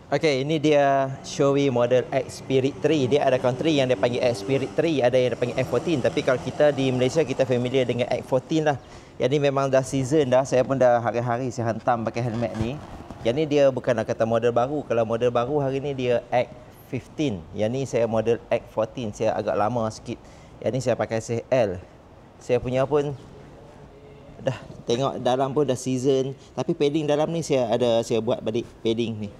Okey, ini dia Shoei model X Spirit 3. Dia ada country yang dia panggil X Spirit 3, ada yang dia panggil X14. Tapi kalau kita di Malaysia, kita familiar dengan X14 lah. Yang ni memang dah season dah. Saya pun dah hari-hari saya hantam pakai helmet ni. Yang ni dia bukanlah kata model baru. Kalau model baru hari ni dia X15. Yang ni saya model X14. Saya agak lama sikit. Yang ni saya pakai CL. Saya punya pun dah tengok dalam pun dah season. Tapi padding dalam ni saya buat balik padding ni.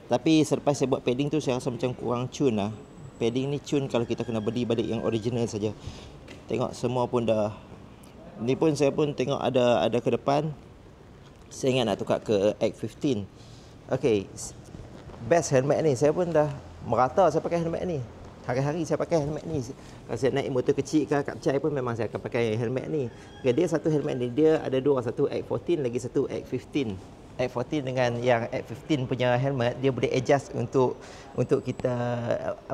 Tapi selepas saya buat padding tu saya rasa macam kurang cun lah. Padding ni cun kalau kita kena beli balik yang original saja. Tengok semua pun dah. Ni pun saya pun tengok ada ke depan. Saya ingat nak tukar ke X15. Okey. Best helmet ni. Saya pun dah merata saya pakai helmet ni. Hari-hari saya pakai helmet ni. Kalau saya naik motor kecil ke kat Chai pun memang saya akan pakai helmet ni. Okay, dia satu helmet ni dia ada dua, satu X14 lagi satu X15. X14 dengan yang X15 punya helmet dia boleh adjust untuk kita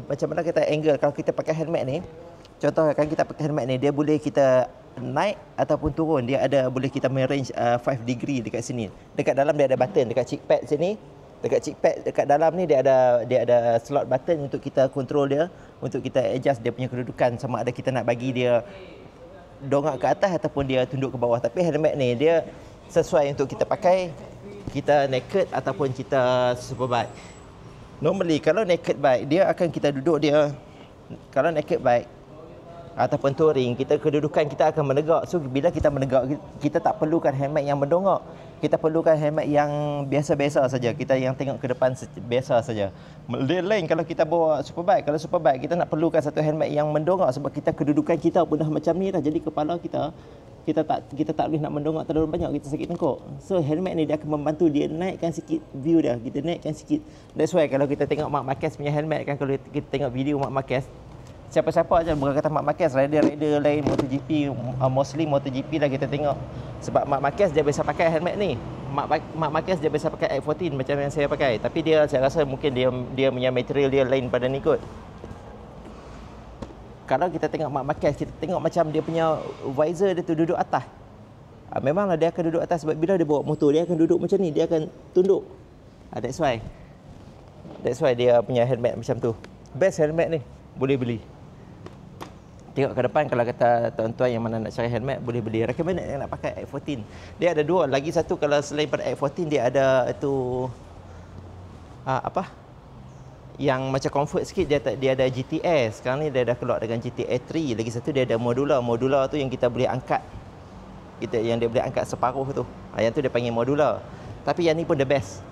macam mana kita angle. Kalau kita pakai helmet ni, contoh kan kita pakai helmet ni dia boleh kita naik ataupun turun. Dia ada boleh kita range 5 degree dekat sini. Dekat dalam dia ada button dekat cheek pad sini. Dekat cheek pad dekat dalam ni dia ada slot button untuk kita control dia, untuk kita adjust dia punya kedudukan, sama ada kita nak bagi dia dongak ke atas ataupun dia tunduk ke bawah. Tapi helmet ni dia sesuai untuk kita pakai kita naked ataupun kita superbike. Normally kalau naked bike dia akan kita duduk dia, kalau naked bike ataupun touring, kedudukan kita akan menegak. So bila kita menegak, kita tak perlukan helmet yang mendongak. Kita perlukan helmet yang biasa-biasa saja. Kita yang tengok ke depan biasa saja. Lain kalau kita bawa superbike. Kalau superbike kita nak perlukan satu helmet yang mendongak sebab kita kedudukan kita pun dah macam ni dah. Jadi kepala kita tak boleh nak mendongak terlalu banyak, kita sakit tengkuk. So helmet ni dia akan membantu dia naikkan sikit view dia. Kita naikkan sikit. That's why kalau kita tengok Marc Marquez punya helmet kan, kalau kita tengok video Marc Marquez, siapa-siapa aja bukan kata Marc Marquez, rider-rider lain MotoGP, mostly MotoGP lah kita tengok. Sebab Marc Marquez dia biasa pakai helmet ni. Marc Marquez dia biasa pakai X14 macam yang saya pakai. Tapi saya rasa mungkin dia punya material dia lain pada ni kot. Kalau kita tengok Marc Marquez, kita tengok macam dia punya visor dia tu duduk atas. Memanglah dia akan duduk atas sebab bila dia bawa motor dia akan duduk macam ni, dia akan tunduk. That's why dia punya helmet macam tu. Best helmet ni, boleh beli. Tengok ke depan, kalau kata tuan-tuan yang mana nak cari helmet boleh beli. Recommended yang nak pakai X14. Dia ada dua, lagi satu kalau selain pada X14 dia ada itu yang macam comfort sikit, dia ada GTS. Sekarang ni dia dah keluar dengan GTS 3. Lagi satu dia ada modular. Modular tu yang kita boleh angkat. Yang dia boleh angkat separuh tu. Yang tu dia panggil modular. Tapi yang ni pun the best.